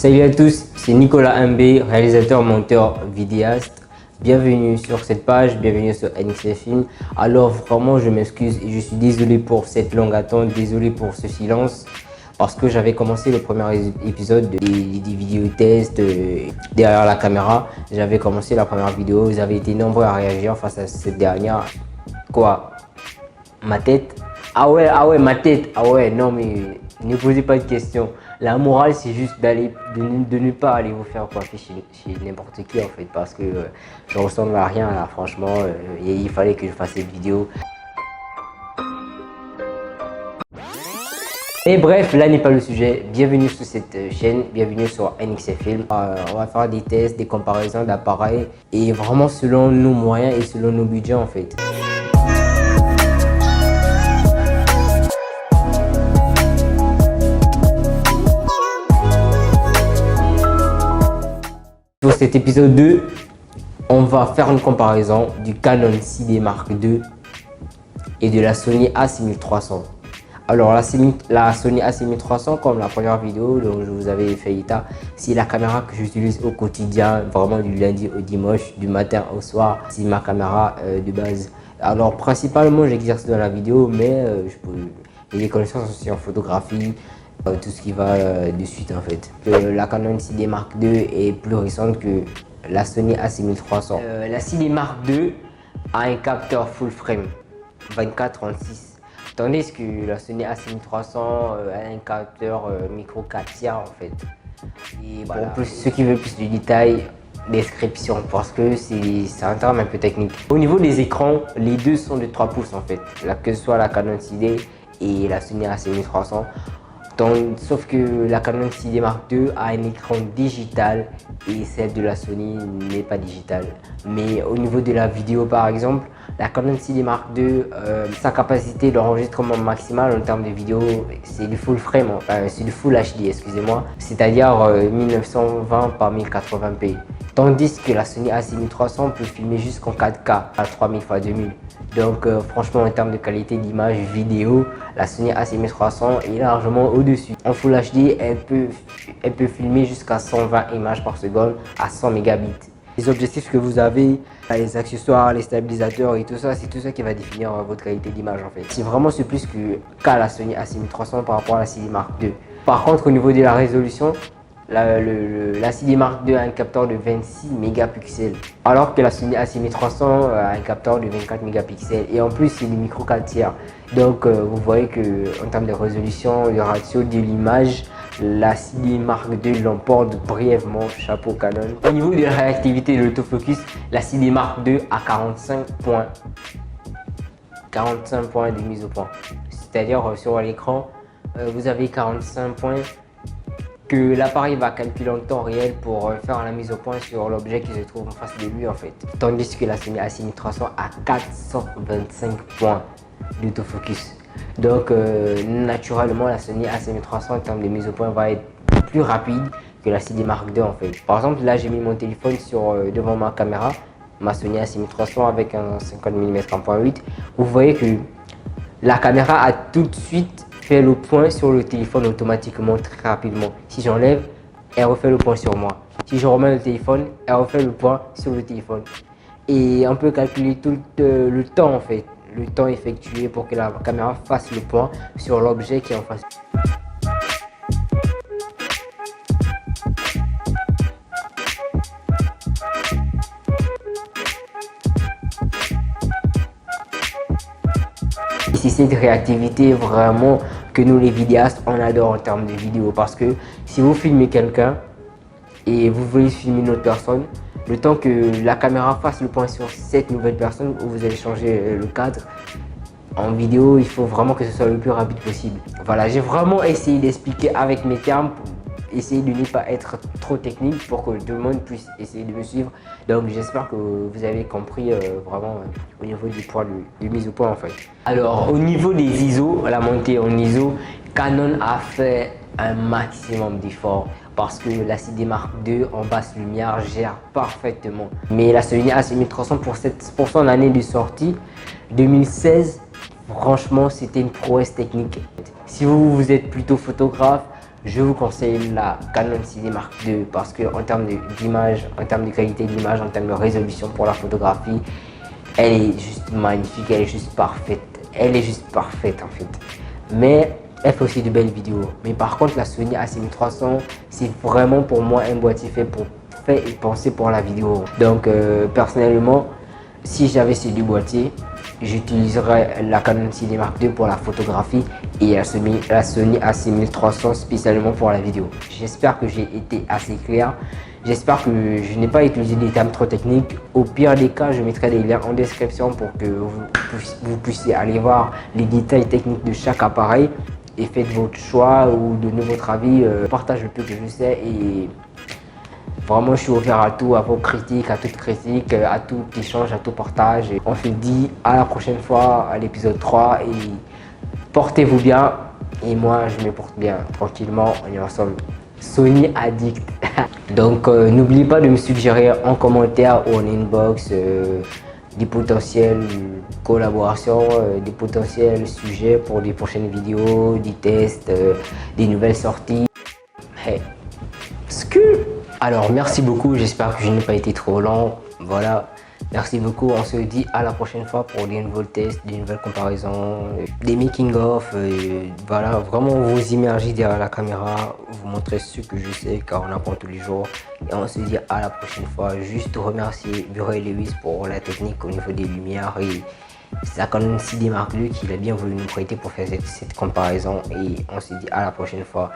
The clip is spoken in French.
Salut à tous, c'est Nicolas MB, réalisateur, monteur, vidéaste. Bienvenue sur cette page, bienvenue sur NXF Film. Alors vraiment je m'excuse et je suis désolé pour cette longue attente, désolé pour ce silence. Parce que j'avais commencé le premier épisode des vidéos tests derrière la caméra. J'avais commencé la première vidéo, vous avez été nombreux à réagir face à cette dernière. Quoi? Ma tête? Ah ouais, ma tête. Ah ouais, non mais ne posez pas de questions. La morale, c'est juste de ne pas aller vous faire coiffer chez n'importe qui en fait. Parce que je ressemble à rien là, franchement. Et il fallait que je fasse cette vidéo. Et bref, là n'est pas le sujet. Bienvenue sur cette chaîne, bienvenue sur NXF Film. On va faire des tests, des comparaisons d'appareils. Et vraiment selon nos moyens et selon nos budgets en fait. Pour cet épisode 2, on va faire une comparaison du Canon 6D Mark II et de la Sony A6300. Alors la Sony A6300, comme la première vidéo dont je vous avais fait état, c'est la caméra que j'utilise au quotidien, vraiment du lundi au dimanche, du matin au soir. C'est ma caméra de base. Alors principalement j'exerce dans la vidéo, mais j'ai des connaissances aussi en photographie. Tout ce qui va de suite en fait. La Canon 6D Mark II est plus récente que la Sony A6300. La 6D Mark II a un capteur full frame 24-36, tandis que la Sony A6300 a un capteur micro 4 tiers en fait. Et voilà, pour ceux qui veulent plus de détails, description, parce que c'est un terme un peu technique. Au niveau des écrans, les deux sont de 3 pouces en fait, que ce soit la Canon 6D et la Sony A6300. Sauf que la Canon 6D Mark II a un écran digital et celle de la Sony n'est pas digitale. Mais au niveau de la vidéo par exemple, la Canon 6D Mark II, sa capacité d'enregistrement maximale en termes de vidéo, c'est du full frame, c'est du full HD, excusez-moi, c'est-à-dire 1920 par 1080p. Tandis que la Sony A6300 peut filmer jusqu'en 4K à 3000 x 2000. Donc franchement en termes de qualité d'image vidéo, la Sony A6300 est largement au-dessus. En Full HD, elle peut filmer jusqu'à 120 images par seconde à 100 mégabits. Les objectifs que vous avez, les accessoires, les stabilisateurs et tout ça, c'est tout ça qui va définir votre qualité d'image en fait. C'est vraiment ce plus qu'à la Sony A6300 par rapport à la 6D Mark II. Par contre au niveau de la résolution, la 6D Mark II a un capteur de 26 mégapixels alors que la Sony A6300 a un capteur de 24 mégapixels et en plus c'est du micro 4 tiers. Donc vous voyez que en termes de résolution, le ratio de l'image, la 6D Mark II l'emporte brièvement, chapeau Canon. Au niveau de la réactivité de l'autofocus, la 6D Mark II a 45 points de mise au point. C'est-à-dire sur l'écran, vous avez 45 points que l'appareil va calculer en temps réel pour faire la mise au point sur l'objet qui se trouve en face de lui en fait. Tandis que la Sony A6300 a 425 points d'autofocus. Donc naturellement la Sony A6300 en termes de mise au point va être plus rapide que la 6D Mark II en fait. Par exemple là j'ai mis mon téléphone devant ma caméra, ma Sony A6300 avec un 50 mm 1.8. Vous voyez que la caméra a tout de suite fait le point sur le téléphone automatiquement très rapidement. Si j'enlève, elle refait le point sur moi. Si je remets le téléphone, elle refait le point sur le téléphone. Et on peut calculer tout le temps en fait, le temps effectué pour que la caméra fasse le point sur l'objet qui est en face. C'est cette réactivité vraiment que nous les vidéastes on adore en termes de vidéo, parce que si vous filmez quelqu'un et vous voulez filmer une autre personne, le temps que la caméra fasse le point sur cette nouvelle personne où vous allez changer le cadre en vidéo, il faut vraiment que ce soit le plus rapide possible. Voilà, j'ai vraiment essayé d'expliquer avec mes termes, essayer de ne pas être trop technique pour que tout le monde puisse essayer de me suivre. Donc j'espère que vous avez compris vraiment au niveau du point de mise au point en fait. Alors au niveau des ISO, la montée en ISO, Canon a fait un maximum d'efforts parce que la 6D Mark II en basse lumière gère parfaitement. Mais la Sony A6300 pour son année de sortie 2016, franchement c'était une prouesse technique. Si vous êtes plutôt photographe, je vous conseille la Canon 6D Mark II parce que en termes d'image, en termes de qualité d'image, en termes de résolution pour la photographie, elle est juste magnifique, elle est juste parfaite. Elle est juste parfaite en fait. Mais elle fait aussi de belles vidéos. Mais par contre, la Sony A6300, c'est vraiment pour moi un boîtier fait et pensé pour la vidéo. Donc personnellement, si j'avais ces deux boîtiers, j'utiliserais la Canon 6D Mark II pour la photographie et la Sony A6300 spécialement pour la vidéo. J'espère que j'ai été assez clair. J'espère que je n'ai pas utilisé des termes trop techniques. Au pire des cas, je mettrai des liens en description pour que vous puissiez aller voir les détails techniques de chaque appareil et faites votre choix ou donnez votre avis. Partage le peu que je sais et vraiment, je suis ouvert à tout, à vos critiques, à toute critique, à tout échange, à tout partage. Et on se dit à la prochaine fois, à l'épisode 3. Et portez-vous bien. Et moi, je me porte bien. Tranquillement, on est ensemble. Sony Addict. Donc, n'oubliez pas de me suggérer en commentaire ou en inbox des potentielles collaborations, des potentiels sujets pour des prochaines vidéos, des tests, des nouvelles sorties. Hey, alors merci beaucoup, j'espère que je n'ai pas été trop lent. Voilà, merci beaucoup, on se dit à la prochaine fois pour des nouveaux tests, des nouvelles comparaisons, des making of. Voilà, vraiment vous immerger derrière la caméra, vous montrer ce que je sais car on apprend tous les jours. Et on se dit à la prochaine fois. Juste remercier Bureau Lewis pour la technique au niveau des lumières et sa Canon 6D Mark II qu'il a bien voulu nous prêter pour faire cette comparaison. Et on se dit à la prochaine fois.